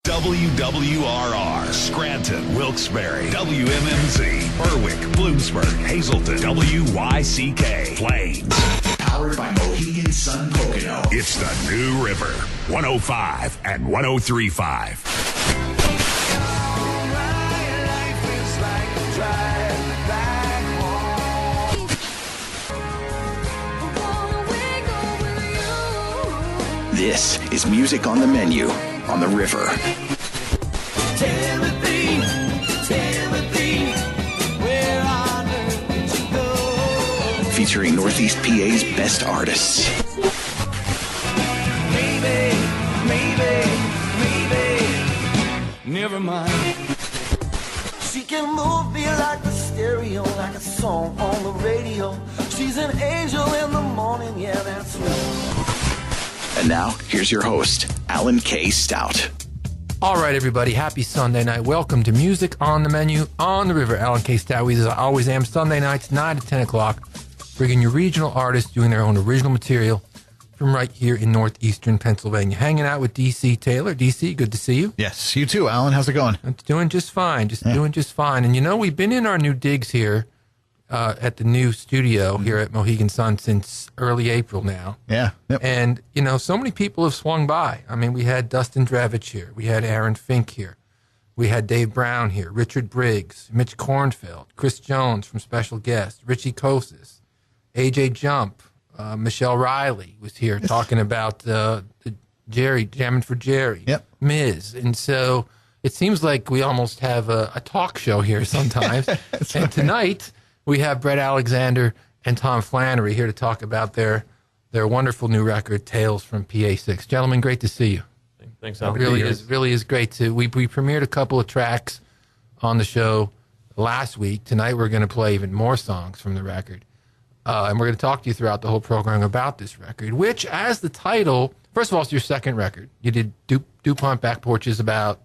WWRR, Scranton, Wilkes-Barre, WMMZ, Berwick, Bloomsburg, Hazleton, WYCK, Plains. Powered by Mohegan Sun Pocono. It's the New River, 105 and 103.5. This is Music on the Menu on the River. Timothy, where on earth did you go? Featuring Northeast PA's best artists. Maybe, never mind. She can move me like the stereo, like a song on the radio. She's an angel in the morning, yeah, that's right. And now, here's your host, Alan K. Stout. All right, everybody. Happy Sunday night. Welcome to Music on the Menu on the River. Alan K. Stout, as I always am, Sunday nights, 9 to 10 o'clock, bringing you regional artists doing their own original material from right here in northeastern Pennsylvania. Hanging out with D.C. Taylor. D.C., good to see you. Yes, you too, Alan. How's it going? I'm doing just fine. Doing just fine. And, you know, we've been in our new digs here at the new studio here at Mohegan Sun since early April now. Yeah. Yep. And, you know, so many people have swung by. I mean, we had Dustin Drevich here. We had Aaron Fink here. We had Dave Brown here, Richard Briggs, Mitch Kornfeld, Chris Jones from Special Guest, Richie Kosis, AJ Jump, Michelle Riley was here talking about the Jerry, Jamming for Jerry, Yep. Miz. And so it seems like we almost have a talk show here sometimes. And right. Tonight we have Bret Alexander and Tom Flannery here to talk about their wonderful new record, Tales from PA6. Gentlemen, great to see you. Thanks, It Alan. really is great to. We premiered a couple of tracks on the show last week. Tonight we're going to play even more songs from the record, and we're going to talk to you throughout the whole program about this record. Which, as the title, first of all, it's your second record. You did DuPont Back Porches about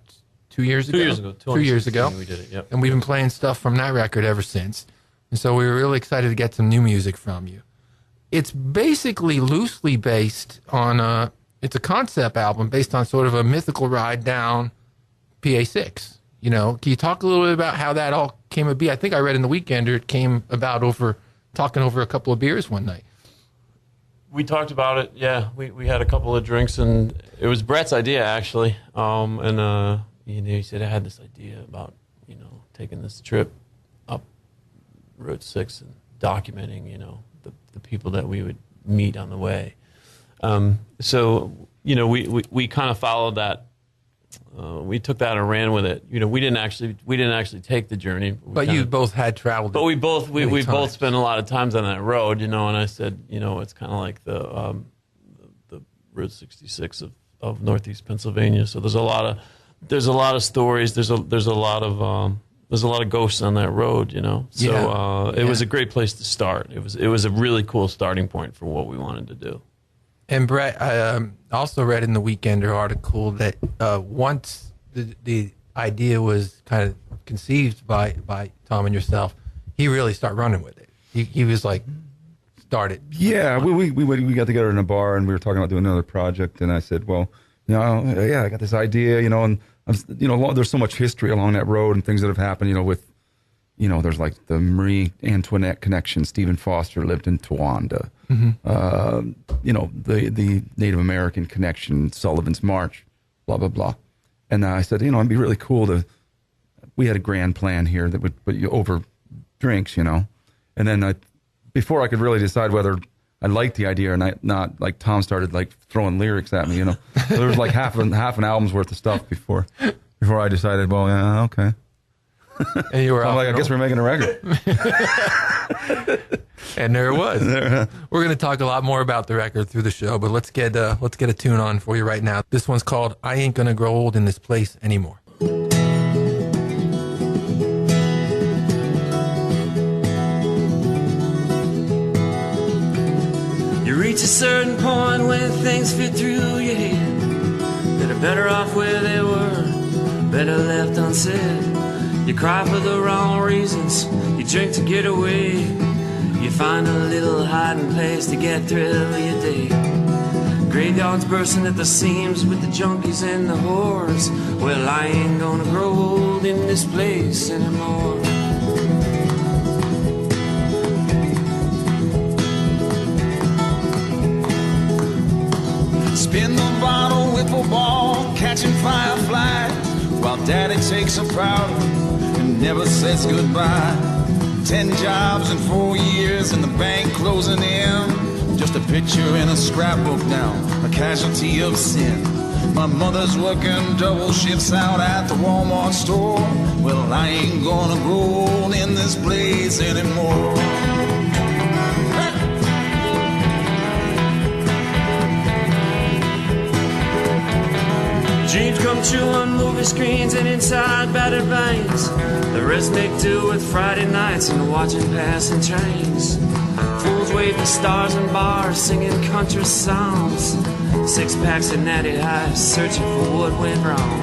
2 years ago. 2 years ago. 2 years ago. We did it. Yep. And we've been playing stuff from that record ever since. And so we were really excited to get some new music from you. It's basically loosely based on it's a concept album based on sort of a mythical ride down PA6. You know, can you talk a little bit about how that all came to be? I think I read in the Weekender it came about talking over a couple of beers one night. We talked about it. Yeah, we had a couple of drinks, and it was Bret's idea actually. He said I had this idea about taking this trip up Route 6 and documenting the people that we would meet on the way. So we kind of followed that. We took that and ran with it. We didn't actually take the journey. But you both had traveled. But we both spent a lot of times on that road. And I said, it's kind of like the Route 66 of Northeast Pennsylvania. So there's a lot of stories. There's a lot of ghosts on that road, So it was a great place to start. It was a really cool starting point for what we wanted to do. And Bret, I also read in the Weekender article that once the idea was kind of conceived by Tom and yourself, he really started running with it. He was like, started. Yeah, we got together in a bar and we were talking about doing another project. And I said, well, I got this idea, and there's so much history along that road and things that have happened, with, there's like the Marie Antoinette connection. Stephen Foster lived in Towanda. Mm-hmm. The Native American connection, Sullivan's March, blah, blah, blah. And I said, it'd be really cool we had a grand plan here that would put you over drinks, And then before I could really decide whether I liked the idea or not, like Tom started like throwing lyrics at me, So there was like half an album's worth of stuff before I decided, well, yeah, okay. And you were I'm like, I guess we're making a record. And there it was. We're going to talk a lot more about the record through the show, but let's get a tune on for you right now. This one's called I Ain't Gonna Grow Old in This Place Anymore. You reach a certain point when things fit through your head that are better off where they were, better left unsaid. You cry for the wrong reasons, you drink to get away. You find a little hiding place to get through your day. Graveyards bursting at the seams with the junkies and the whores. Well, I ain't gonna grow old in this place anymore. Spin the bottle, wiffle ball, catching fireflies, while daddy takes a powder and never says goodbye. 10 jobs in 4 years and the bank closing in. Just a picture in a scrapbook now, a casualty of sin. My mother's working double shifts out at the Walmart store. Well, I ain't gonna grow old in this place anymore. Dreams come true on movie screens and inside battered veins. The rest make do with Friday nights and watching passing trains. Fools wave the stars in bars, singing country songs. 6 packs of natty highs, searching for what went wrong.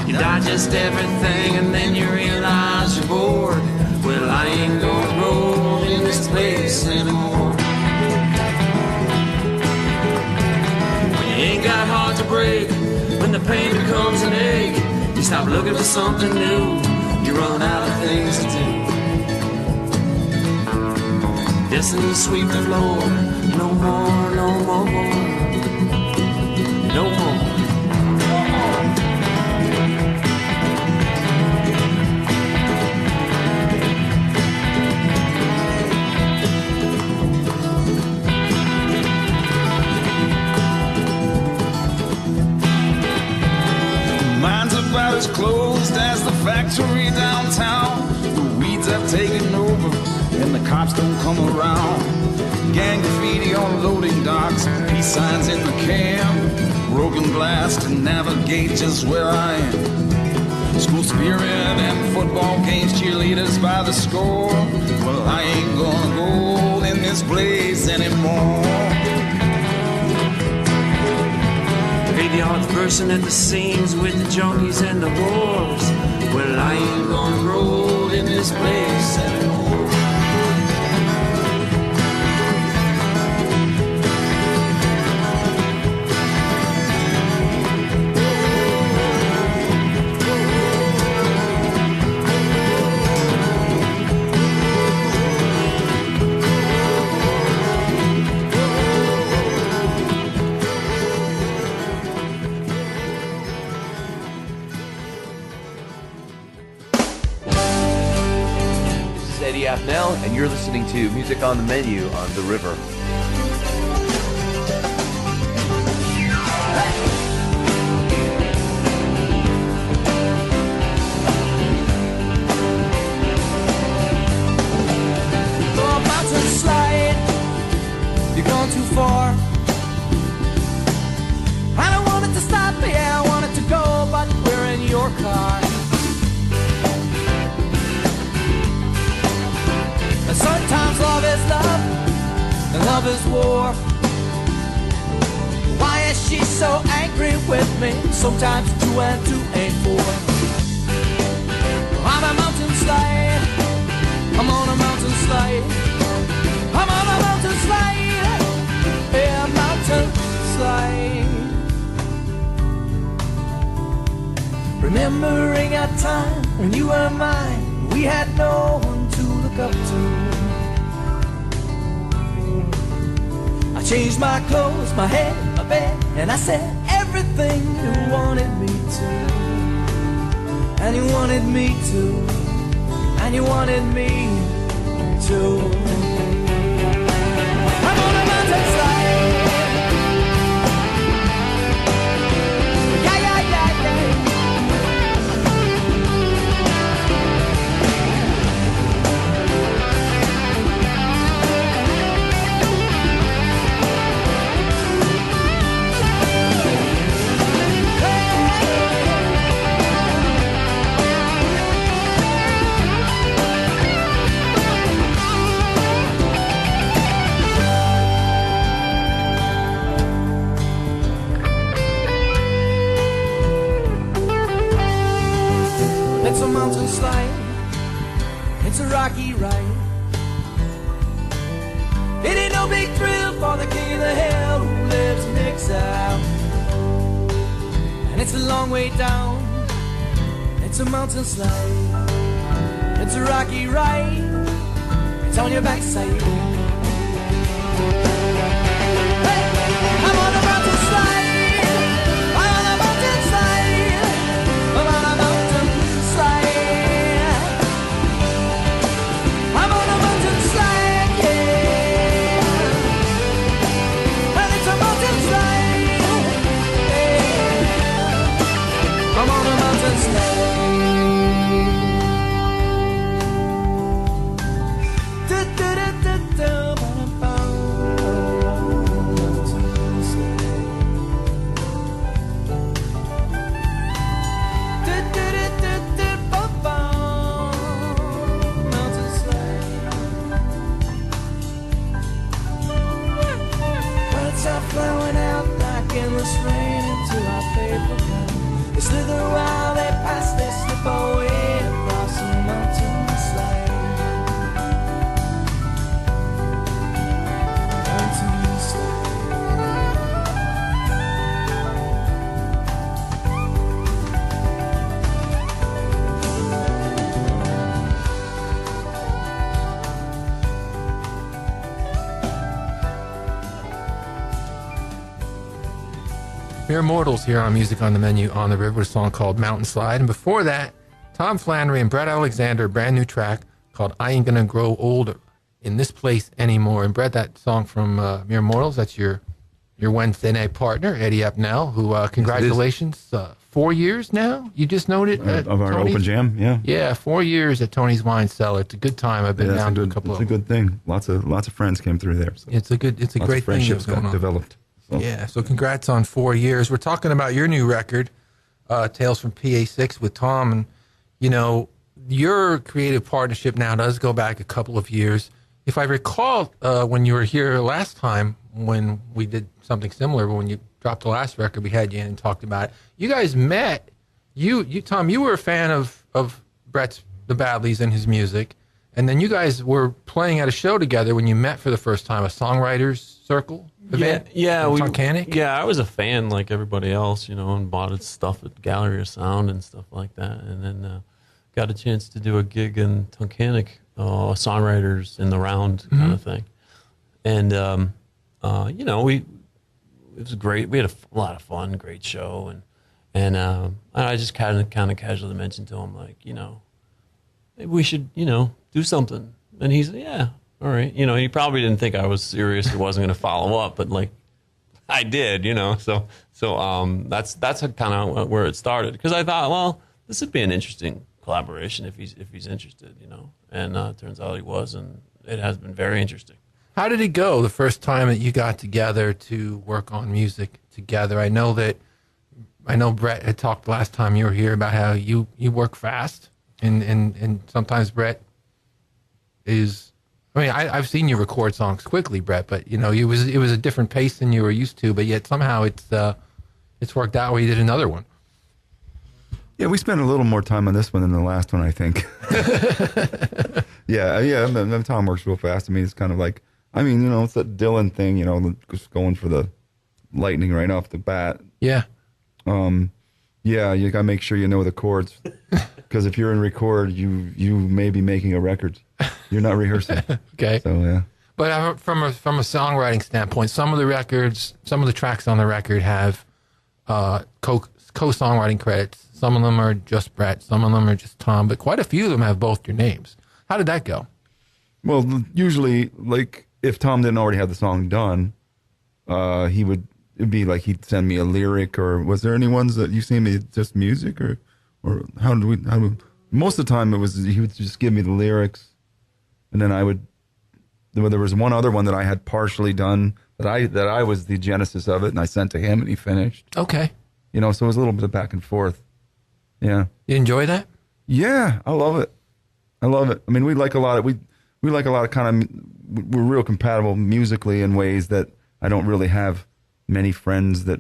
You digest everything and then you realize you're bored. Well, I ain't gonna roll in this place anymore. When you ain't got heart to break, when the pain becomes an ache, you stop looking for something new. You run out of things to do. Destined to sweep the floor. No more, no more, no more. Mine's about as closed as the factory downtown. The weeds have taken over and the cops don't come around. Gang graffiti on loading docks, peace signs in the camp. Broken glass to navigate just where I am. School spirit and football games, cheerleaders by the score. Well, I ain't gonna go old in this place anymore. Graveyards bursting at the seams with the junkies and the whores. Well, I ain't gonna grow old in this place anymore. Now, and you're listening to Music on the Menu on The River. Go a mountain slide, you're going too far. I don't want it to stop, yeah, I want it to go, but we're in your car. Sometimes love is love, and love is war. Why is she so angry with me? Sometimes 2 and 2 ain't 4. I'm a mountain slide, I'm on a mountain slide, I'm on a mountain slide, yeah, mountain slide. Remembering a time when you were mine, we had no one to look up to. I changed my clothes, my hair, my bed, and I said everything you wanted me to. And you wanted me to, and you wanted me to. I'm on a mountain slide. Yeah, yeah, yeah, yeah. It's a mountain slide, it's a rocky ride. It ain't no big thrill for the king of the hill who lives near checks out. And it's a long way down. It's a mountain slide. It's a rocky ride. It's on your backside. Hey, I'm on a mountain slide. I'm on a mountain slide. I'm on a mountain slide. I'm on a mountain slide, yeah. And it's a mountain slide. Yeah. I'm on a mountain slide. Flowing out like endless rain into our paper cup. They slither while they pass, they slip away across a mountain slide. Mountain slide. Mere Mortals here on Music on the Menu on the River, a song called Mountainslide. And before that, Tom Flannery and Bret Alexander, a brand new track called I Ain't Gonna Grow Older in This Place Anymore. And Bret, that song from Mere Mortals, that's your Wednesday night partner, Eddie Apnell, who, congratulations, 4 years now? You just noted of our Tony's? open jam, yeah. Yeah, 4 years at Tony's Wine Cellar. It's a good time. I've been down to a couple of It's a good thing. Lots of friends came through there. So. It's a great Lots thing of that's friendships going got on. developed. So. Yeah, so congrats on 4 years. We're talking about your new record, Tales from PA6 with Tom. And, you know, your creative partnership now does go back a couple of years. If I recall, when you were here last time, when we did something similar, when you dropped the last record, we had you in and talked about it. You guys met. You Tom, you were a fan of Bret's The Badleys and his music. And then you guys were playing at a show together when you met for the first time, a songwriters circle event. Yeah, in Tunkhannock? Yeah, I was a fan like everybody else, you know, and bought his stuff at Gallery of Sound and stuff like that. And then got a chance to do a gig in Tunkhannock, songwriters in the round kind of thing. And you know, it was great. We had a lot of fun, great show, and I just kind of casually mentioned to him, like, you know, maybe we should, you know, do something. And he's, yeah, all right. You know, he probably didn't think I was serious. He wasn't going to follow up, but like, I did, you know. So that's kind of where it started. Because I thought, well, this would be an interesting collaboration if he's interested, you know. And it turns out he was, and it has been very interesting. How did it go the first time that you got together to work on music together? I know Bret had talked last time you were here about how you work fast, and sometimes Bret is. I mean, I've seen you record songs quickly, Bret, but you know, it was a different pace than you were used to. But yet somehow it's worked out where you did another one. Yeah, we spent a little more time on this one than the last one, I think. Yeah. Tom works real fast. I mean, it's kind of like, I mean, you know, it's that Dylan thing, you know, just going for the lightning right off the bat. Yeah. Yeah, you gotta make sure you know the chords, because if you're in record, you may be making a record. You're not rehearsing. Okay. So yeah. But from a songwriting standpoint, some of the tracks on the record have co-songwriting credits. Some of them are just Bret. Some of them are just Tom. But quite a few of them have both your names. How did that go? Well, usually, like, if Tom didn't already have the song done, it'd be like he'd send me a lyric, or was there any ones that you seen me just music, or how most of the time he would just give me the lyrics, and then there was one other one that I had partially done that I was the genesis of it, and I sent to him and he finished. Okay. You know, so it was a little bit of back and forth. Yeah. You enjoy that? Yeah, I love it. I mean, we like a lot of kind of, we're real compatible musically in ways that I don't really have many friends that,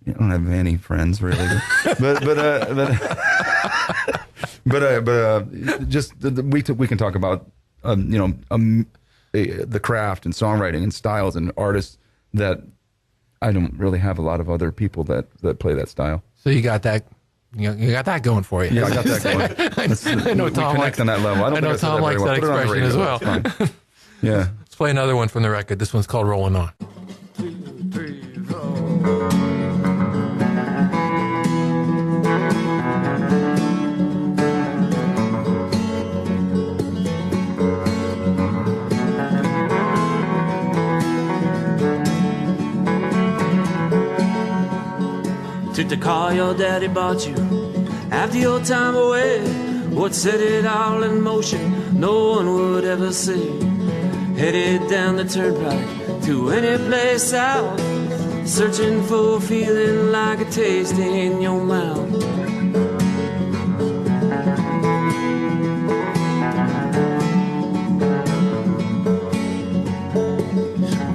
I don't have any friends really, but just we can talk about, the craft and songwriting and styles and artists that I don't really have a lot of other people that play that style. So you got that. You got that going for you. Yeah, I got that going. I know we Tom connect likes on that level. I know Tom likes that expression as well. Yeah. Let's play another one from the record. This one's called "Rolling On." 2, 3, 4. Took the car your daddy bought you after your time away. What set it all in motion, no one would ever see. Headed down the turnpike to any place south, searching for a feeling like a taste in your mouth.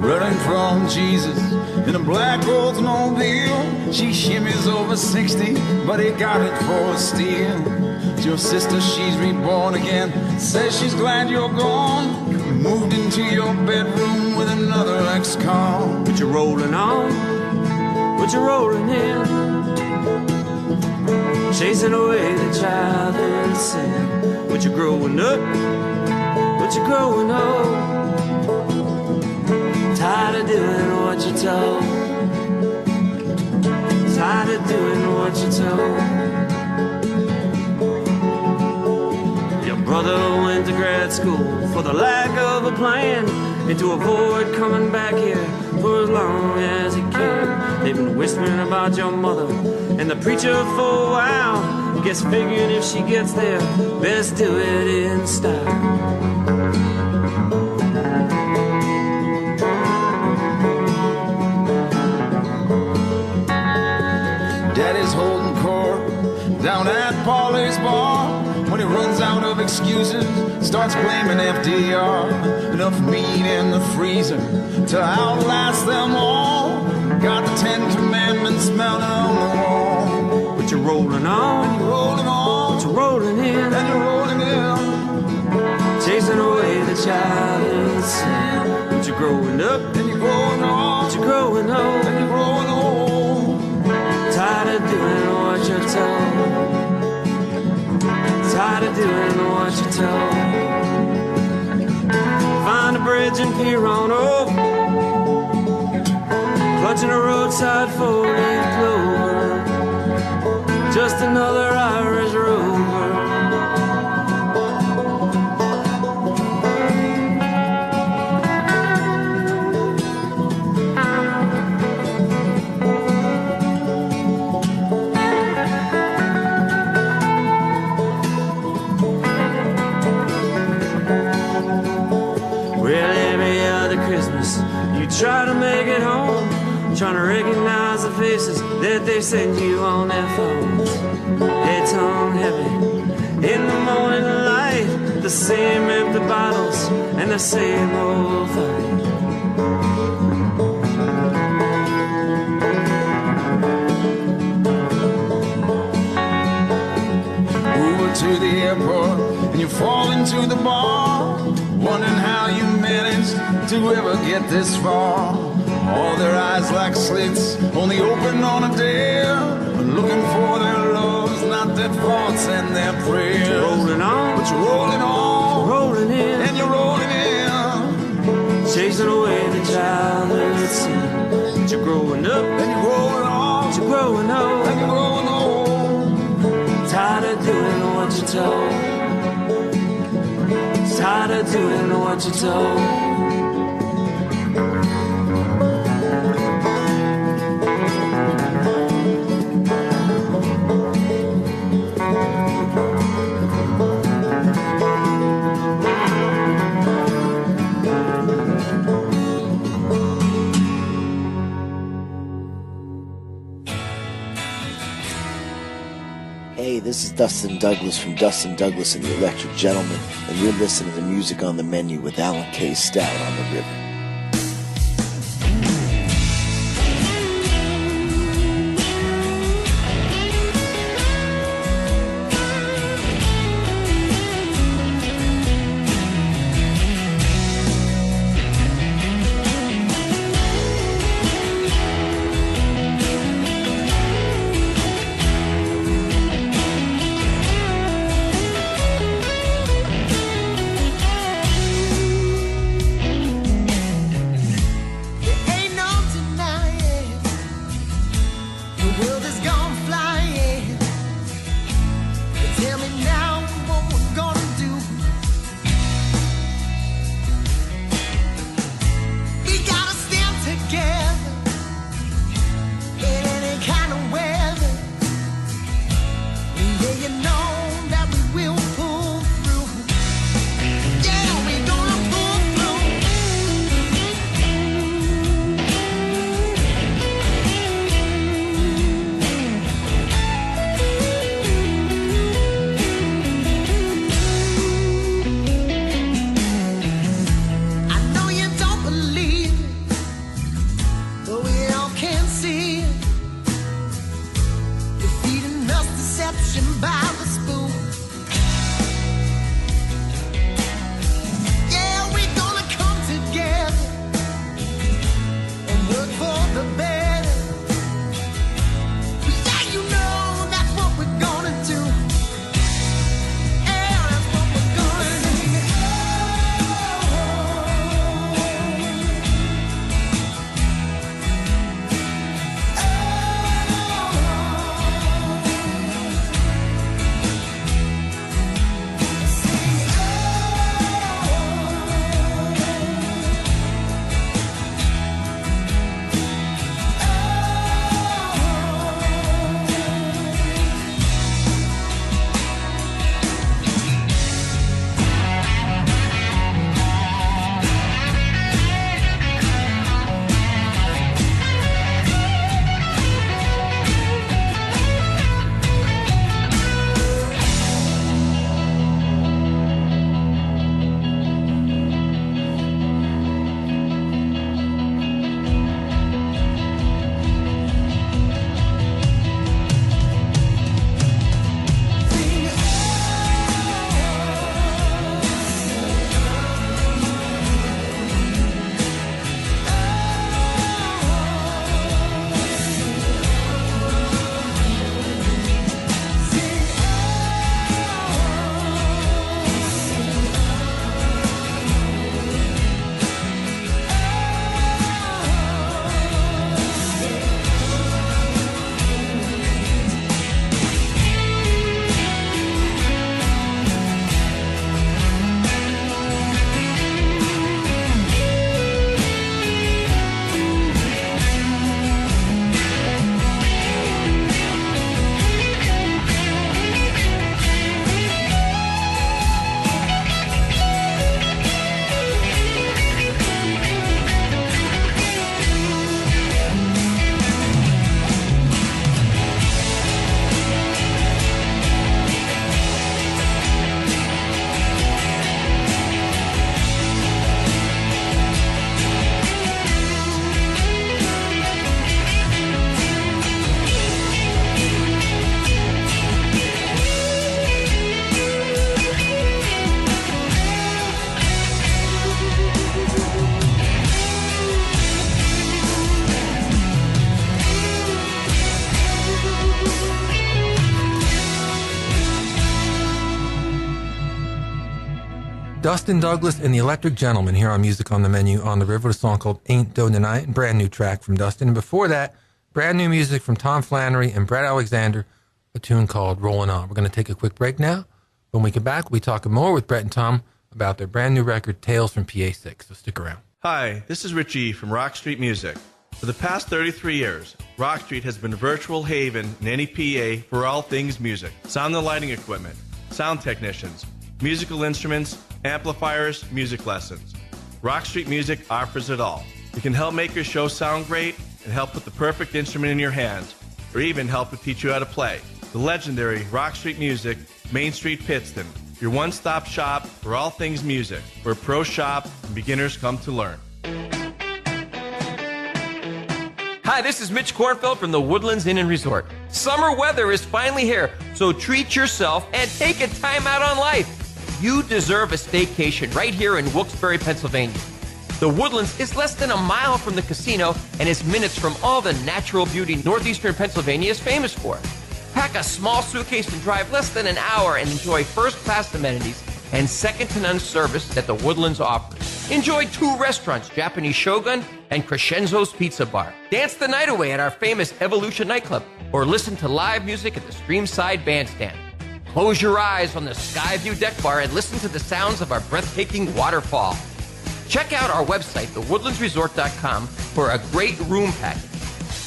Running from Jesus in a black Oldsmobile. She shimmies over 60, but he got it for a steal. Your sister, she's reborn again, says she's glad you're gone. You moved into your bedroom with another ex-con. But you're rolling on, but you're rolling in, chasing away the childhood sin. But you're growing up, but you're growing old. Tired of doing what you're told. Tired of doing what you're told. Your brother went to grad school for the lack of a plan and to avoid coming back here for as long as he can. They've been whispering about your mother and the preacher for a while. Guess figured if she gets there, best do it in style. Daddy's holding court down at Polly's bar. When he runs out of excuses, starts blaming FDR. Enough meat in the freezer to outlast them all. Got the 10 Commandments mounted on the wall. But you're rolling on, and you're rolling on, but you're rolling in, and you're rolling in, chasing away the childhood sin. But you're growing up, and you're growing on, but you're growing old, and you're growing old. Tired of doing what you're told. Tired of doing what you're told. Find a bridge and peer on over, clutching a roadside four-leaf clover. Just another Irish rover. Try to make it home, trying to recognize the faces that they send you on their phones. Heads hung heavy in the morning light, the same empty bottles and the same old fight. Uber to the airport and you fall into the bar, wondering how you managed to ever get this far. All their eyes like slits, only open on a dare, looking for their loves, not their thoughts and their prayers. You're rolling on, but you're rolling on, rolling in, and you're rolling in, chasing away the childhood sin. But you're growing up, and you're growing on, but you're growing old, and you're growing old. Tired of doing what you're told. Tired of doing what you're told. Hey, this is Dustin Douglas from Dustin Douglas and the Electric Gentleman, and you're listening to Music on the Menu with Alan K. Stout on the River. by the spoon. Yeah, we're gonna come together and work for the better. Yeah, you know that's what we're gonna do. Yeah, that's what we're gonna do. Dustin Douglas and the Electric Gentleman here on Music on the Menu on the River, a song called Ain't Doing Tonight, brand new track from Dustin. And before that, brand new music from Tom Flannery and Bret Alexander, a tune called Rollin' On. We're going to take a quick break now. When we get back, we'll be talking more with Bret and Tom about their brand new record, Tales from PA6. So stick around. Hi, this is Richie from Rock Street Music. For the past 33 years, Rock Street has been a virtual haven in any PA for all things music. Sound and lighting equipment, sound technicians, musical instruments, amplifiers, music lessons. Rock Street Music offers it all. We can help make your show sound great and help put the perfect instrument in your hands, or even help to teach you how to play. The legendary Rock Street Music, Main Street, Pittston, your one-stop shop for all things music, where pros shop and beginners come to learn. Hi, this is Mitch Kornfeld from the Woodlands Inn and Resort. Summer weather is finally here, so treat yourself and take a time out on life. You deserve a staycation right here in Wilkes-Barre, Pennsylvania. The Woodlands is less than a mile from the casino and is minutes from all the natural beauty northeastern Pennsylvania is famous for. Pack a small suitcase and drive less than an hour and enjoy first-class amenities and second-to-none service that the Woodlands offers. Enjoy 2 restaurants, Japanese Shogun and Crescenzo's Pizza Bar. Dance the night away at our famous Evolution nightclub or listen to live music at the Streamside Bandstand. Close your eyes on the Skyview Deck Bar and listen to the sounds of our breathtaking waterfall. Check out our website, thewoodlandsresort.com, for a great room package.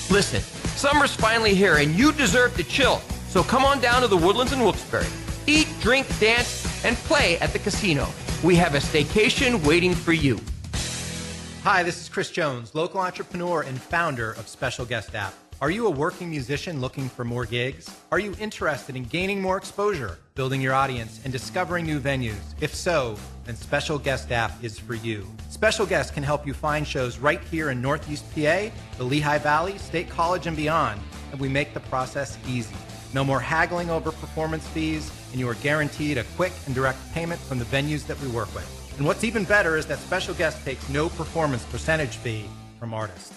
Listen, summer's finally here and you deserve to chill, so come on down to the Woodlands in Wilkes-Barre. Eat, drink, dance, and play at the casino. We have a staycation waiting for you. Hi, this is Chris Jones, local entrepreneur and founder of Special Guest App. Are you a working musician looking for more gigs? Are you interested in gaining more exposure, building your audience, and discovering new venues? If so, then Special Guest App is for you. Special Guest can help you find shows right here in Northeast PA, the Lehigh Valley, State College, and beyond, and we make the process easy. No more haggling over performance fees, and you are guaranteed a quick and direct payment from the venues that we work with. And what's even better is that Special Guest takes no performance percentage fee from artists.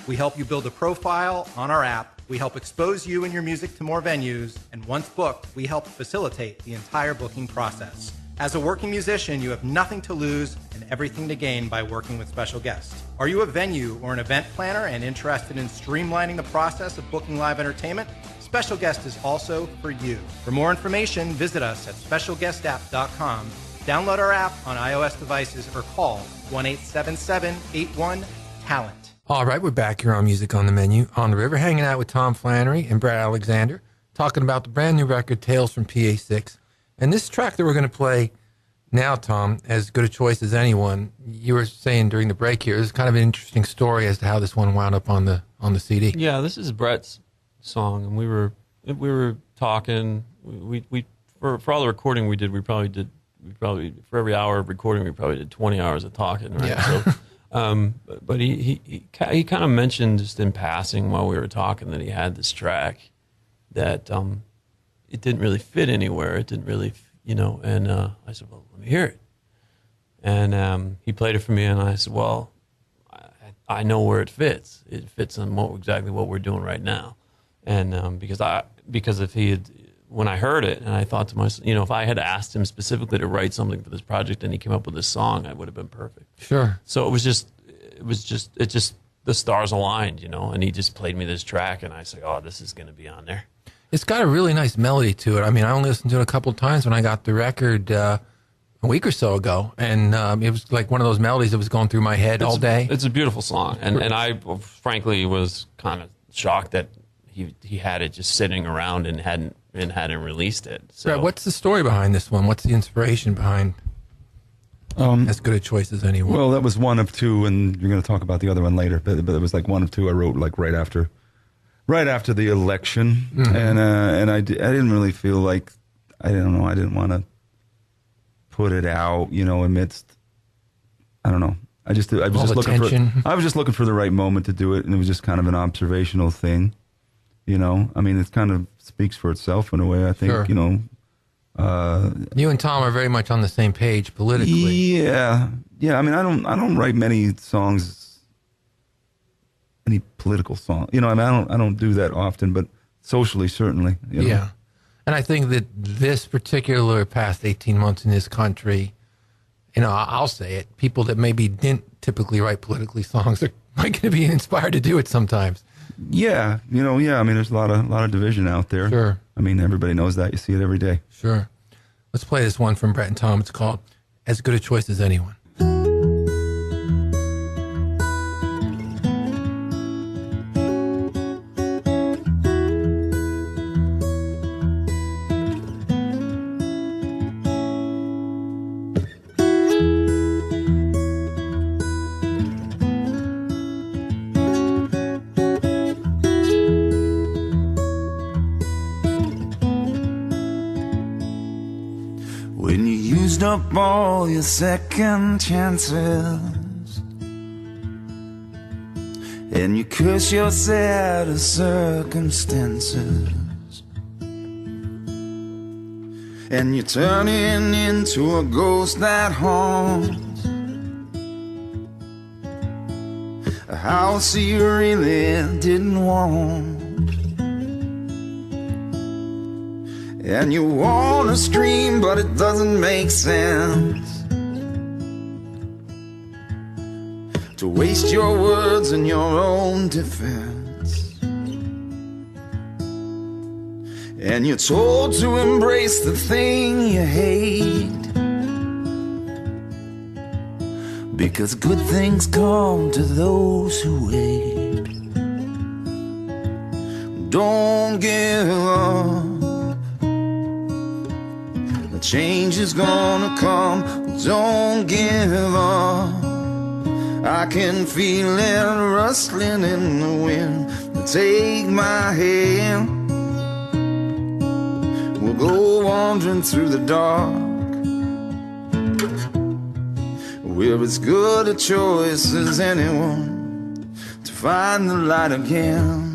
We help you build a profile on our app. We help expose you and your music to more venues. And once booked, we help facilitate the entire booking process. As a working musician, you have nothing to lose and everything to gain by working with Special Guest. Are you a venue or an event planner and interested in streamlining the process of booking live entertainment? Special Guest is also for you. For more information, visit us at specialguestapp.com. Download our app on iOS devices or call 1-877-81-TALENT. All right, we're back here on Music on the Menu on the River, hanging out with Tom Flannery and Bret Alexander, talking about the brand new record, Tales from PA6. And this track that we're going to play now, Tom, as good a choice as anyone, you were saying during the break here, is kind of an interesting story as to how this one wound up on the CD. Yeah, this is Bret's song, and we were talking. We for all the recording we did, we probably for every hour of recording we probably did 20 hours of talking, right? Yeah. So, but he kind of mentioned just in passing while we were talking that he had this track that it didn't really fit anywhere. It didn't really, and I said, well, let me hear it. And he played it for me, and I said, well, I know where it fits. It fits on exactly what we're doing right now. And because if he had, when I heard it, and I thought to myself, if I had asked him specifically to write something for this project and he came up with this song, I would have been perfect. Sure. So it just the stars aligned, and he just played me this track, and I said, oh, this is going to be on there. It's got a really nice melody to it. I mean, I only listened to it a couple of times when I got the record a week or so ago, and it was like one of those melodies that was going through my head all day. It's a beautiful song, and I frankly was kind of shocked that he had it just sitting around and hadn't released it. So Bret, what's the story behind this one? What's the inspiration behind as good a choice as anyone? Well, that was one of two, and you're going to talk about the other one later. But it was like one of two I wrote like right after the election, Mm-hmm. and I didn't really feel like I didn't want to put it out, amidst I don't know. I was just looking for the right moment to do it, and it was just kind of an observational thing. I mean, it kind of speaks for itself in a way, I think, Sure. You and Tom are very much on the same page politically. Yeah. I mean, I don't write many songs, any political song. I don't do that often, but socially, certainly. Yeah. And I think that this particular past 18 months in this country, I'll say it, people that maybe didn't typically write politically songs are going to be inspired to do it sometimes. Yeah, I mean, there's a lot of division out there. Sure. I mean, everybody knows that. You see it every day. Sure. Let's play this one from Bret and Tom. It's called As Good a Choice as Anyone. When you used up all your second chances and you curse your sad circumstances and you're turning into a ghost that haunts a house you really didn't want. And you wanna scream, but it doesn't make sense to waste your words in your own defense. And you're told to embrace the thing you hate, because good things come to those who wait. Don't give up. Change is gonna come, don't give up. I can feel it rustling in the wind. Take my hand, we'll go wandering through the dark. We're as good a choice as anyone to find the light again.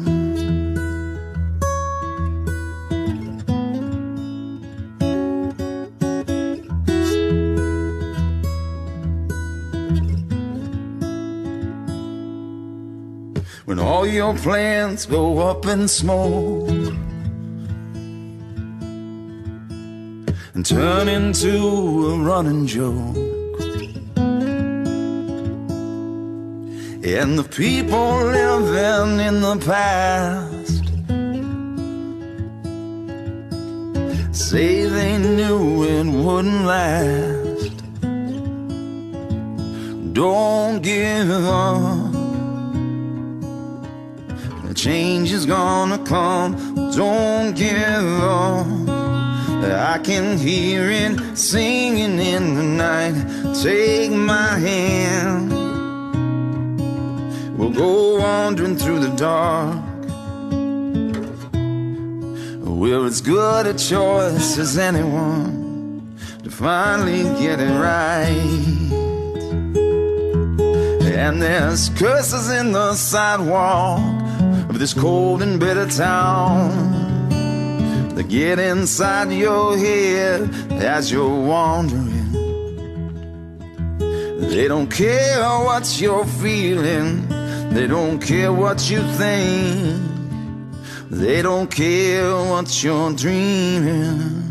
all your plans go up in smoke and turn into a running joke. And the people living in the past say they knew it wouldn't last. Don't give up, the change is gonna come. Don't give up, I can hear it singing in the night. Take my hand, we'll go wandering through the dark, we're as good a choice as anyone to finally get it right. And there's curses in the sidewalk of this cold and bitter town that get inside your head as you're wandering. They don't care what you're feeling, they don't care what you think, they don't care what you're dreaming.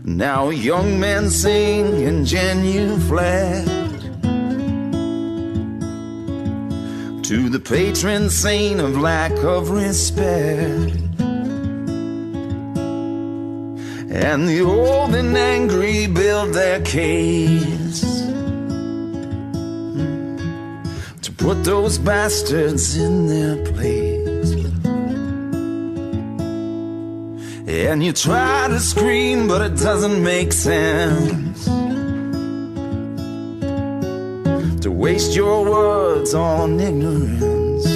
Now young men sing in genuflect to the patron saint of lack of respect. And the old and angry build their case to put those bastards in their place. And you try to scream, but it doesn't make sense to waste your words on ignorance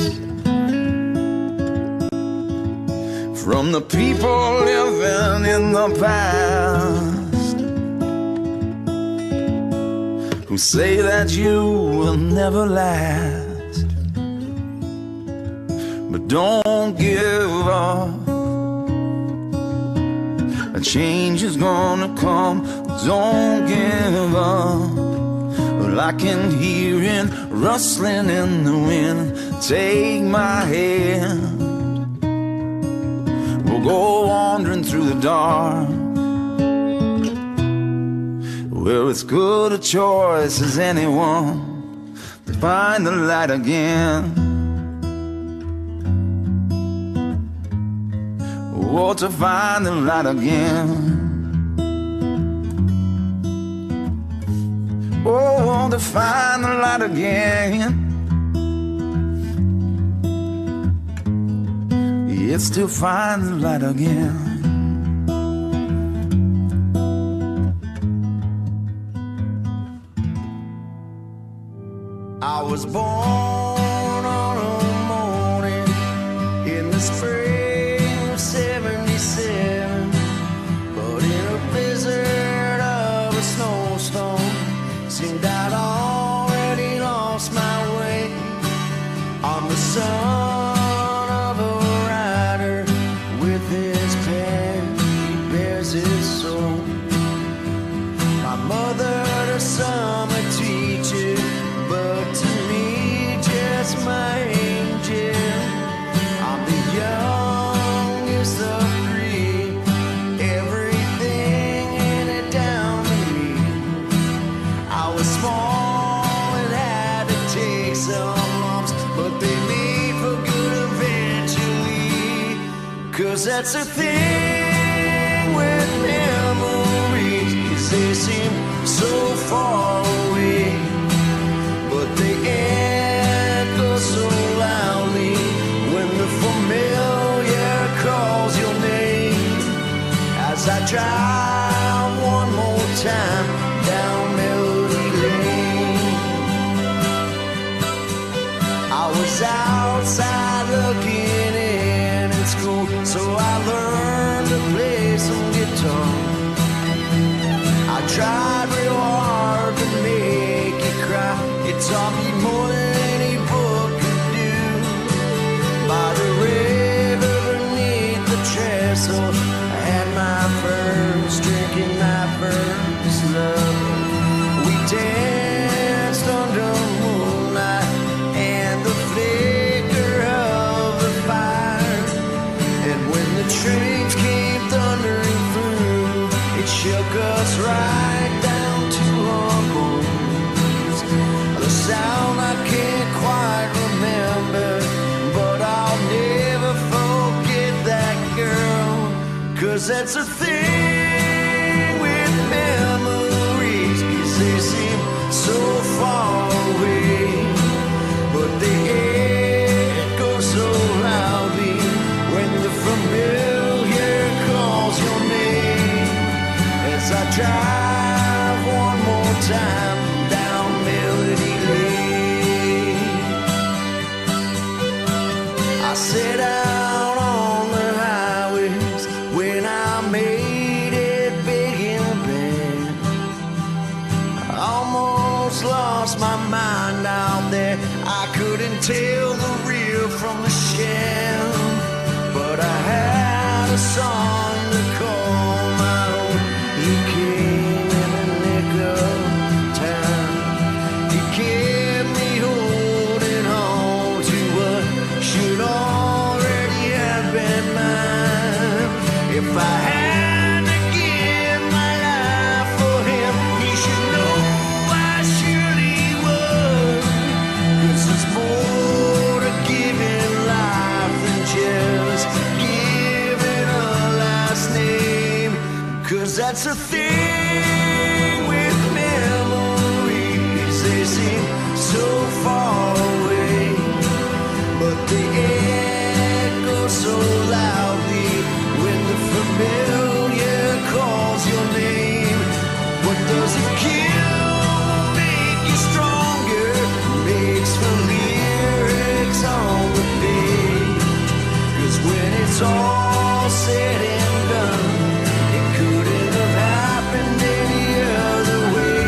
from the people living in the past, who say that you will never last. But don't give up, a change is gonna come. Don't give up, well, I can hear it rustling in the wind. Take my hand, we'll go wandering through the dark, we're as good a choice as anyone to find the light again. Oh, to find the light again. Oh, to find the light again. It's to find the light again. I was born on a morning in the spring of '77, but in a blizzard of a snowstorm, seemed I'd already lost my way. I'm the son of a rider with his pen, he bears his soul. My mother, the summer teacher, but to me, just my angel. I'm the youngest of three, everything handed down to me. I was small and had to take some lumps, but they made for good eventually. 'Cause that's the thing with memories, they seem so far away, but they echo so loudly when the familiar calls your name. As I drive one more time down Melody Lane, I was outside looking in at school, so I learned to play some guitar. I tried real hard to make you cry. It taught me more than any book could do. By the river beneath the trestle, I had my first drink and my first love. We danced under moonlight trains came thundering through. It shook us right down to our bones. The sound I can't quite remember, but I'll never forget that girl. 'Cause that's a thing with memories, 'cause they seem so far away, but they echo so loudly when the familiar calls your name. As I drive one more time down Melody Lane, I set out on the highways when I made it big in the band. I almost lost my mind out there. I couldn't tell the real from the sham, but I had a song to call my own. He came in the nick of time. He kept me holding on to what should already have been mine. If I had to give my life for him, he should know I surely would. 'Cause there's more to giving life than just giving a last name. 'Cause that's a thing with memories, they seem so far away, but they echo so loudly when the familiar calls your name. What does it kill will make you stronger, makes for lyrics on the page. 'Cause when it's all said and done, it couldn't have happened any other way.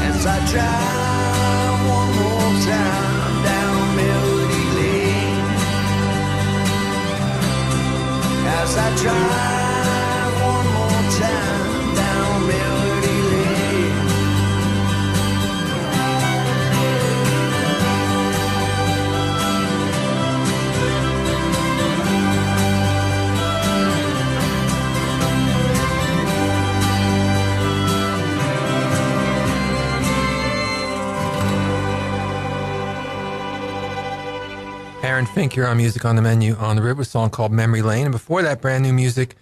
As I drive one more time down Melody Lane, as I drive one more time down Melody Lane. Aaron Fink here on Music on the Menu on the River, song called Memory Lane. And before that, brand new music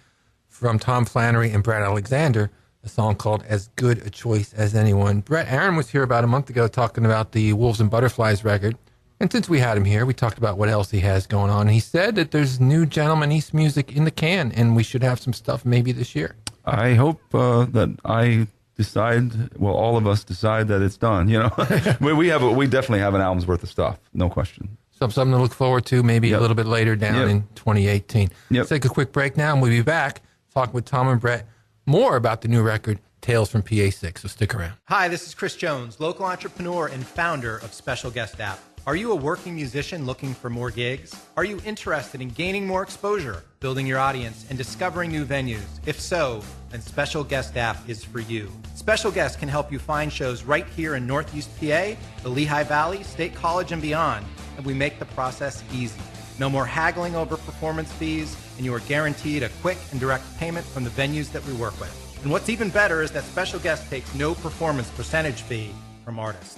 from Tom Flannery and Bret Alexander, a song called As Good a Choice as Anyone. Bret, Aaron was here about a month ago talking about the Wolves and Butterflies record. And since we had him here, we talked about what else he has going on. And he said that there's new Gentleman East music in the can, and we should have some stuff maybe this year. I hope that I decide, well, all of us decide that it's done. You know, we definitely have an album's worth of stuff, no question. So something to look forward to maybe a little bit later down in 2018. Let's take a quick break now, and we'll be back talking with Tom and Bret more about the new record, Tales from PA6. So stick around. Hi, this is Chris Jones, local entrepreneur and founder of Special Guest App. Are you a working musician looking for more gigs? Are you interested in gaining more exposure, building your audience, and discovering new venues? If so, then Special Guest App is for you. Special Guest can help you find shows right here in Northeast PA, the Lehigh Valley, State College, and beyond, and we make the process easy. No more haggling over performance fees, and you are guaranteed a quick and direct payment from the venues that we work with. And what's even better is that Special Guest takes no performance percentage fee from artists.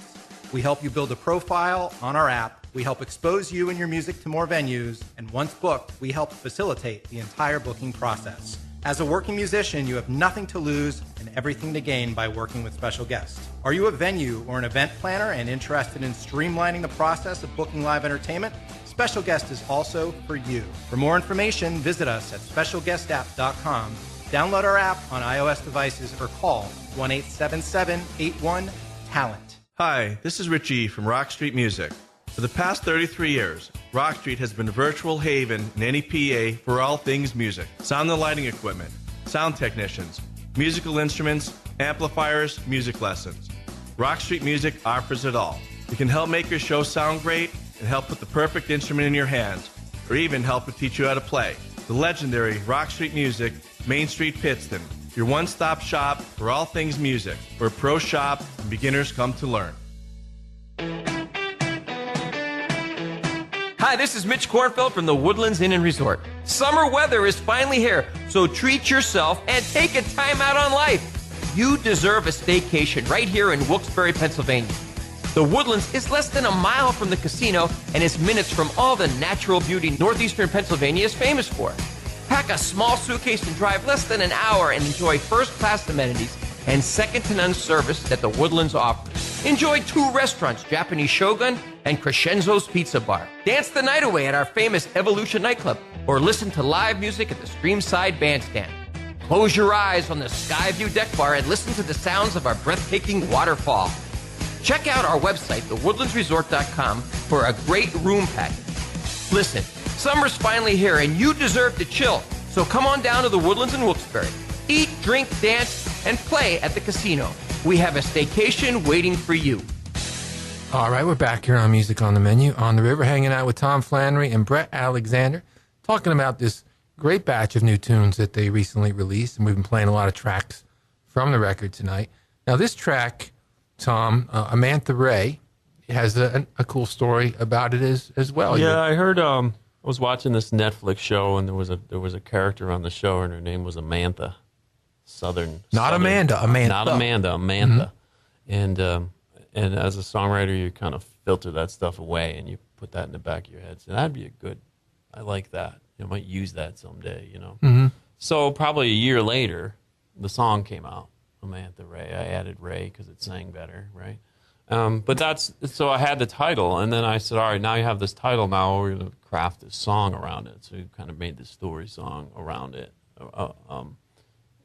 We help you build a profile on our app, we help expose you and your music to more venues, and once booked, we help facilitate the entire booking process. As a working musician, you have nothing to lose and everything to gain by working with Special Guest. Are you a venue or an event planner and interested in streamlining the process of booking live entertainment? Special Guest is also for you. For more information, visit us at specialguestapp.com. Download our app on iOS devices or call 1-877-81-TALENT. Hi, this is Richie from Rock Street Music. For the past 33 years, Rock Street has been a virtual haven in any PA for all things music. Sound and lighting equipment, sound technicians, musical instruments, amplifiers, music lessons. Rock Street Music offers it all. We can help make your show sound great and help put the perfect instrument in your hands, or even help to teach you how to play. The legendary Rock Street Music, Main Street, Pittston. Your one-stop shop for all things music, where pros shop and beginners come to learn. Hi, this is Mitch Kornfeld from the Woodlands Inn and Resort. Summer weather is finally here, so treat yourself and take a time out on life. You deserve a staycation right here in Wilkes-Barre, Pennsylvania. The Woodlands is less than a mile from the casino and is minutes from all the natural beauty northeastern Pennsylvania is famous for. Pack a small suitcase and drive less than an hour and enjoy first-class amenities and second-to-none service that the Woodlands offers. Enjoy 2 restaurants, Japanese Shogun and Crescenzo's Pizza Bar. Dance the night away at our famous Evolution nightclub or listen to live music at the Streamside Bandstand. Close your eyes on the Skyview Deck Bar and listen to the sounds of our breathtaking waterfall. Check out our website, thewoodlandsresort.com, for a great room package. Listen, summer's finally here and you deserve to chill, so come on down to the Woodlands in Wilkes-Barre. Eat, drink, dance, and play at the casino. We have a staycation waiting for you. All right, we're back here on Music on the Menu on the River, hanging out with Tom Flannery and Bret Alexander, talking about this great batch of new tunes that they recently released, and we've been playing a lot of tracks from the record tonight. Now, this track, Tom, Amantha Ray, has a cool story about it as well. Yeah, I heard. I was watching this Netflix show, and there was a character on the show, and her name was Amantha. Not Amanda. Not Amanda. Amantha. Mm-hmm. And as a songwriter, you kind of filter that stuff away, and you put that in the back of your head. So that'd be a good. I like that. I might use that someday. Mm-hmm. So probably a year later, the song came out. Amantha Ray. I added Ray because it sang better, right? But that's so I had the title, and then I said, all right, now you have this title. Now we're going to craft this song around it. So we kind of made this story song around it,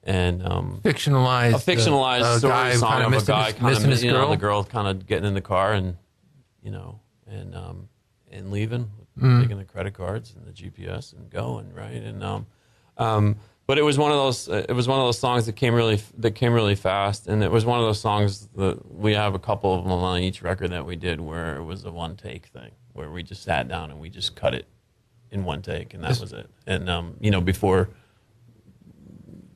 and fictionalized a fictionalized story guy song of a guy kind of missing the girl kind of getting in the car and and leaving, taking the credit cards and the GPS and going right and But it was one of those songs that came really fast, and it was one of those songs that we have a couple of them on each record that we did where it was a one take thing, where we just sat down and we just cut it in one take, and that was it. And before,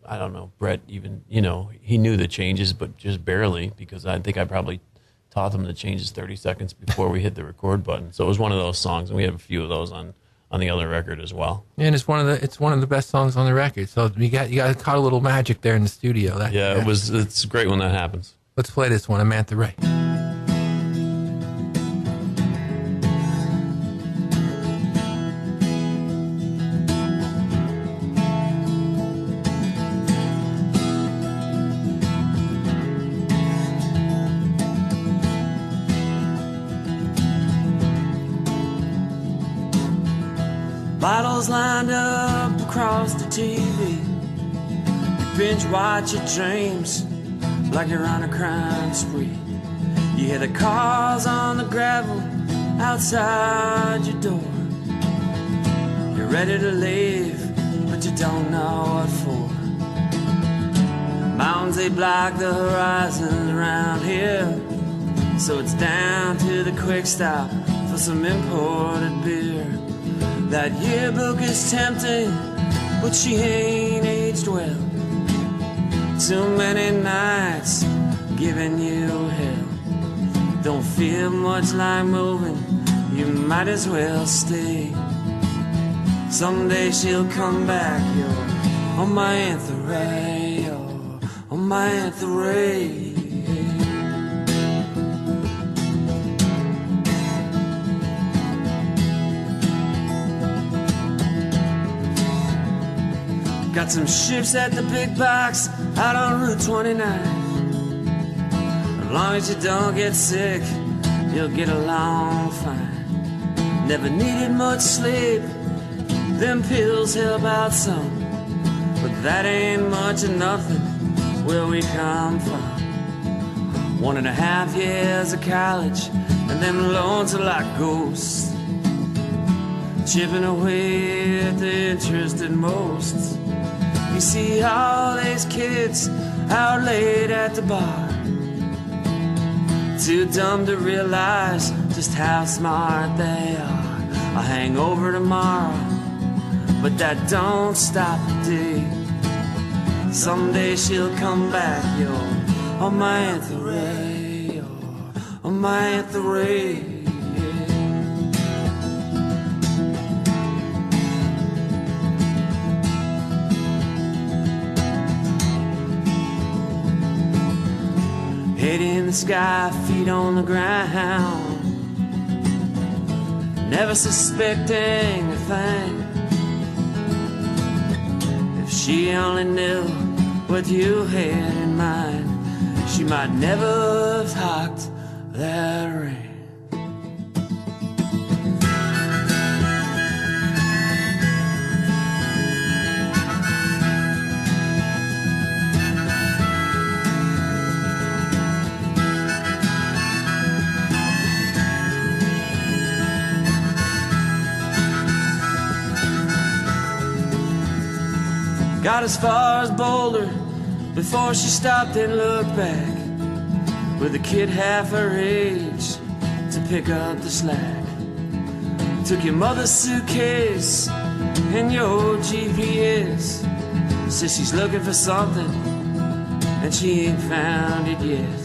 I don't know, Bret even he knew the changes, but just barely, because I think I probably taught him the changes 30 seconds before we hit the record button. So it was one of those songs, and we have a few of those on the other record as well. And it's one of the best songs on the record. So you got caught a little magic there in the studio. It's great when that happens. Let's play this one, Amantha Ray. Bottles lined up across the TV. You binge watch your dreams like you're on a crime spree. You hear the cars on the gravel outside your door. You're ready to leave, but you don't know what for. Mountains, they block the horizon around here, so it's down to the quick stop for some imported beer. That yearbook is tempting, but she ain't aged well. Too many nights giving you hell. Don't feel much like moving, you might as well stay. Someday she'll come back, you're on my Amantha Ray, you're on my Amantha Ray. Got some shifts at the big box out on Route 29. As long as you don't get sick, you'll get along fine. Never needed much sleep, them pills help out some, but that ain't much of nothing where we come from. 1.5 years of college, and them loans are like ghosts, chipping away at the interest at most. You see all these kids out late at the bar, too dumb to realize just how smart they are. I'll hang over tomorrow, but that don't stop the day. Someday she'll come back, yo, on my Amantha Ray, yo, on my Amantha Ray. the sky, feet on the ground, never suspecting a thing. If she only knew what you had in mind, she might never have hocked that ring. Got as far as Boulder before she stopped and looked back, with a kid half her age to pick up the slack. Took your mother's suitcase and your GPS. Says she's looking for something and she ain't found it yet.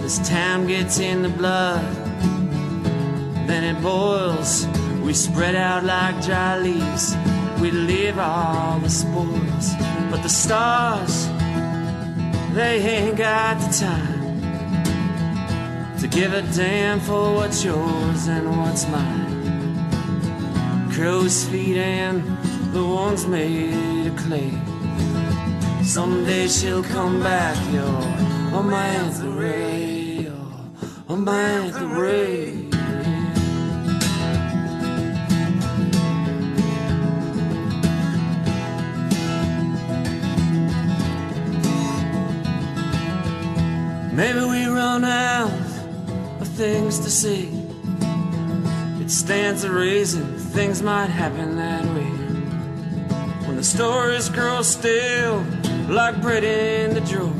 This town gets in the blood, then it boils. We spread out like dry leaves, we live all the spoils. But the stars, they ain't got the time to give a damn for what's yours and what's mine. Crow's feet and the ones made of clay. Someday she'll come back, you're on my anther ray, on my anther ray. Maybe we run out of things to say. It stands to reason things might happen that way. When the stories grow stale like bread in the drawer,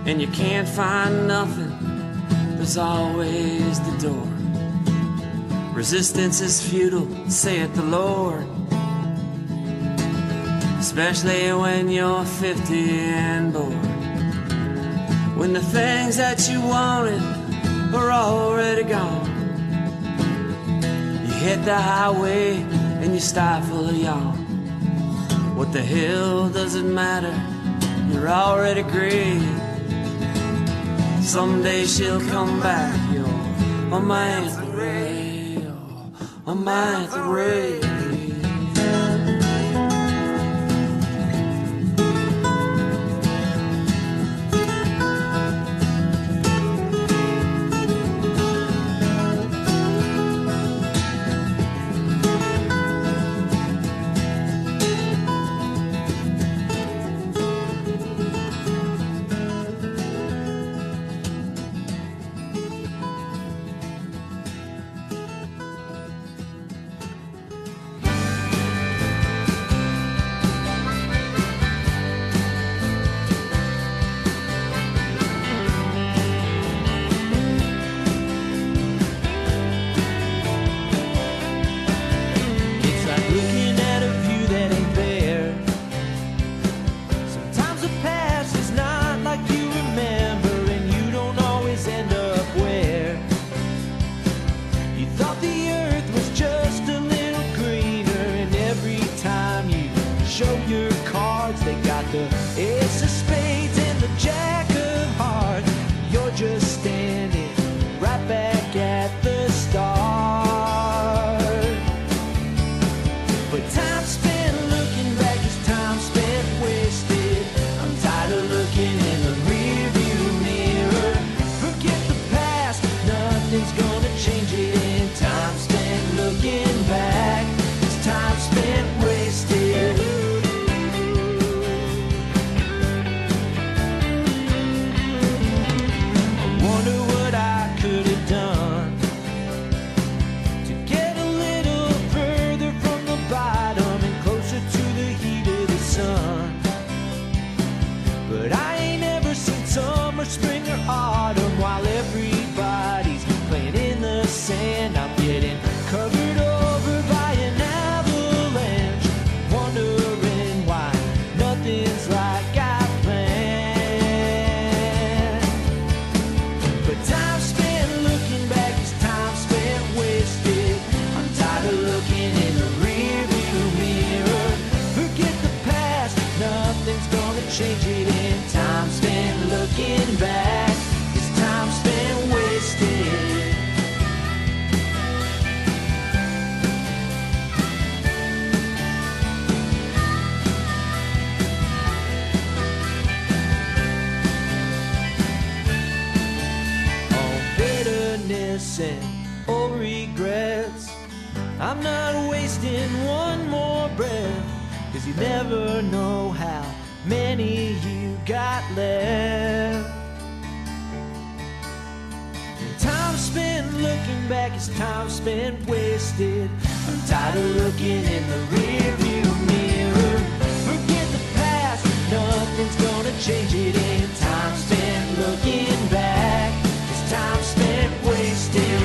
and you can't find nothing, there's always the door. Resistance is futile, saith the Lord, especially when you're 50 and bored. When the things that you wanted are already gone, you hit the highway and you stifle a yawn. What the hell does it matter? You're already great. Someday she'll come back, you're on my anther ray, on my anther ray. Change it in time spent looking back. It's hopes and old regrets. I'm not wasting one more breath, 'cause you never know how many you got left. Time spent looking back is time spent wasted. I'm tired of looking in the rearview mirror. Forget the past, nothing's gonna change it. In time spent looking back is time spent wasted.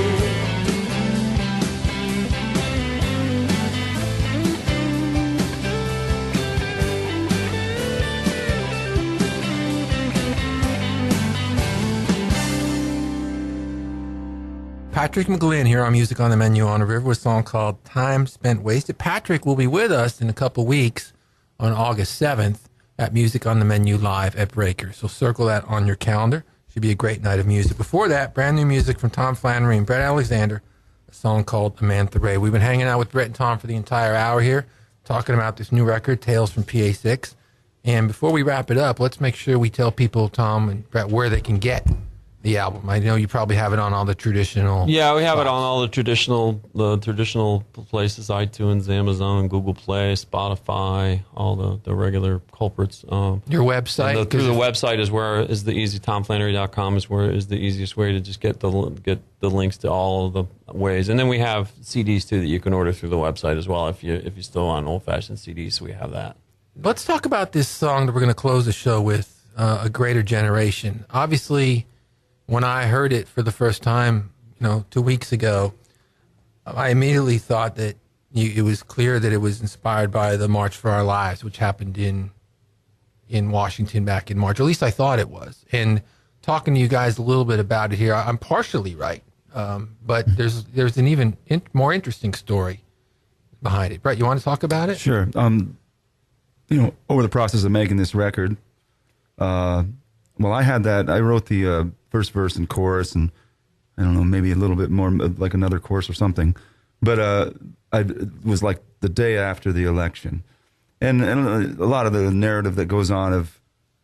Patrick McGlynn here on Music on the Menu on the River with a song called Time Spent Wasted. Patrick will be with us in a couple weeks on August 7th at Music on the Menu live at Breaker. So circle that on your calendar. Should be a great night of music. Before that, brand new music from Tom Flannery and Bret Alexander, a song called Amantha Ray. We've been hanging out with Bret and Tom for the entire hour here, talking about this new record, Tales from PA6. And before we wrap it up, let's make sure we tell people, Tom and Bret, where they can get the album. I know you probably have it on all the traditional. Yeah, we have it on all the traditional places: iTunes, Amazon, Google Play, Spotify, all the regular culprits. Your website through the website is the easy. TomFlannery.com is the easiest way to just get the links to all of the ways. And then we have CDs too that you can order through the website as well. If you still want old-fashioned CDs, we have that. Let's talk about this song that we're going to close the show with, A Greater Generation. Obviously, when I heard it for the first time, 2 weeks ago, I immediately thought that it was clear that it was inspired by the March for Our Lives, which happened in Washington back in March. At least I thought it was. And talking to you guys a little bit about it here, I'm partially right. But there's an even more interesting story behind it. Bret, you want to talk about it? Sure. Over the process of making this record, I wrote the first verse and chorus, and I don't know, maybe a little bit more, like another chorus or something. But it was like the day after the election, and a lot of the narrative that goes on of,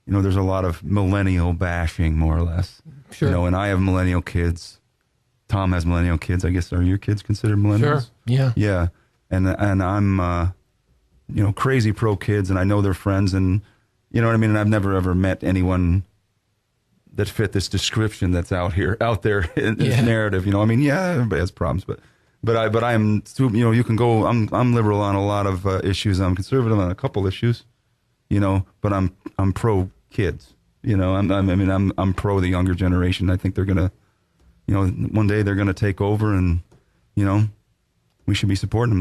there's a lot of millennial bashing, more or less. Sure. And I have millennial kids. Tom has millennial kids. I guess, are your kids considered millennials? Sure. Yeah. Yeah. And I'm crazy pro kids, and I know their friends, and you know what I mean. And I've never ever met anyone that fit this description that's out there in this narrative. Everybody has problems, but I'm, you can go. I'm liberal on a lot of issues. I'm conservative on a couple issues, but I'm pro kids. I'm pro the younger generation. I think they're gonna, one day they're gonna take over, and we should be supporting them.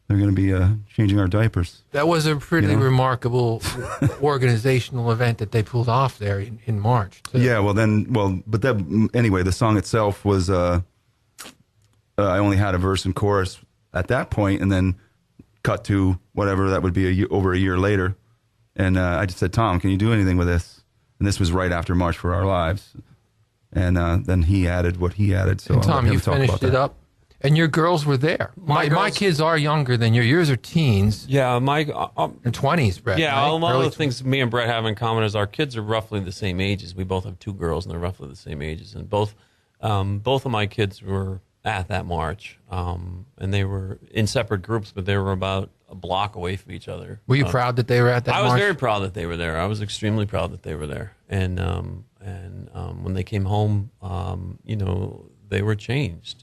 They're going to be changing our diapers. That was a pretty remarkable organizational event that they pulled off there in March, too. Yeah, anyway, the song itself was, I only had a verse and chorus at that point, and then cut to whatever that would be over a year later. And I just said, Tom, can you do anything with this? And this was right after March for Our Lives. And then he added what he added. So Tom, you finished it up? And your girls were there. My kids are younger than yours are teens. Yeah, in 20s, Bret. Yeah, right? a lot of the things me and Bret have in common is our kids are roughly the same ages. We both have two girls, and they're roughly the same ages. And both of my kids were at that march, and they were in separate groups, but they were about a block away from each other. Were you proud that they were at that march? I was very proud that they were there. I was extremely proud that they were there. And when they came home, they were changed,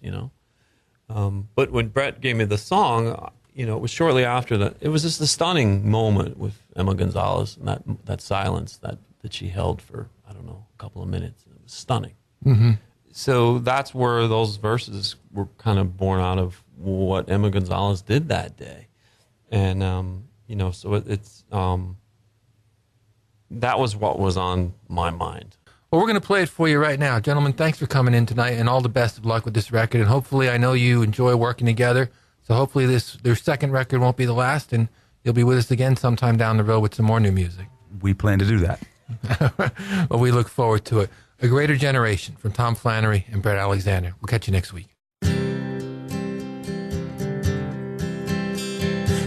But when Bret gave me the song, it was shortly after that. It was just a stunning moment with Emma Gonzalez, and that silence that she held for, I don't know, a couple of minutes. It was stunning. Mm-hmm. So that's where those verses were kind of born out of what Emma Gonzalez did that day. And, so it's that was what was on my mind. Well, we're going to play it for you right now. Gentlemen, thanks for coming in tonight, and all the best of luck with this record. And hopefully, I know you enjoy working together, so hopefully their second record won't be the last, and you'll be with us again sometime down the road with some more new music. We plan to do that. Well, we look forward to it. A Greater Generation from Tom Flannery and Bret Alexander. We'll catch you next week.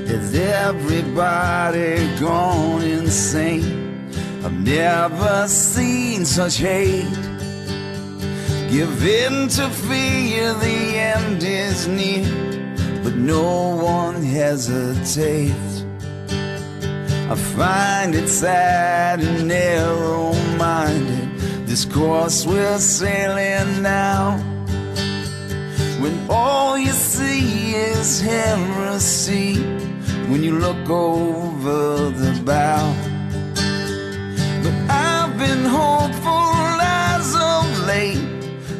Has everybody gone insane? I've never seen such hate. Give in to fear, the end is near, but no one hesitates. I find it sad and narrow-minded, this course we're sailing now, when all you see is heresy when you look over the bow. But I've been hopeful as of late,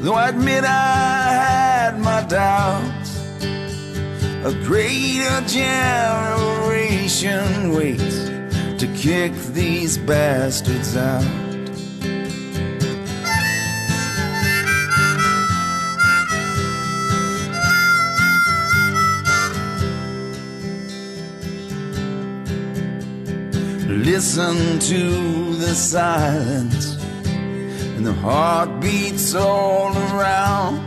though I admit I had my doubts. A greater generation waits to kick these bastards out. Listen to the silence and the heartbeats all around,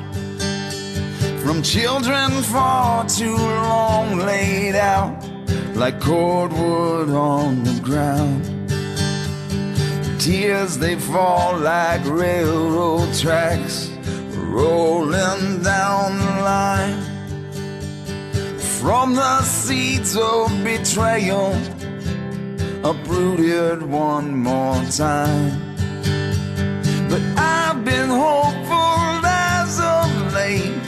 from children far too long laid out like cordwood on the ground. Tears, they fall like railroad tracks rolling down the line, from the seeds of betrayal uprooted one more time. But I've been hopeful as of late,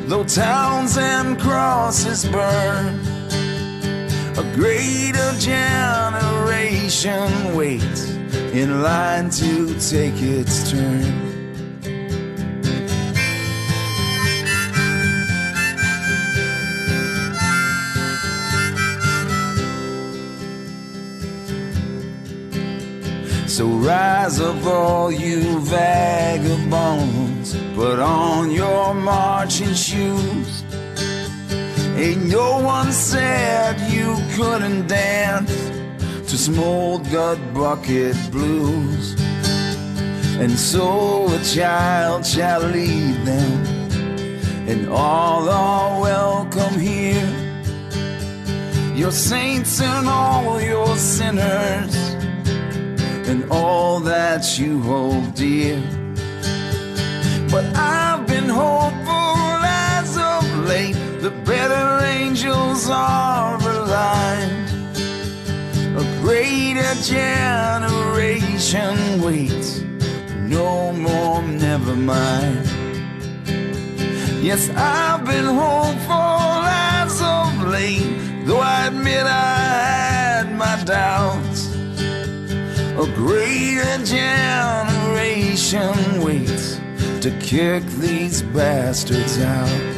though towns and crosses burn. A greater generation waits in line to take its turn. So rise up all you vagabonds, put on your marching shoes. Ain't no one said you couldn't dance to some old gut bucket blues. And so a child shall lead them, and all are welcome here. Your saints and all your sinners, and all that you hold dear. But I've been hopeful as of late, the better angels are aligned. A greater generation waits, no more, never mind. Yes, I've been hopeful as of late, though I admit I had my doubts. A greater generation waits to kick these bastards out.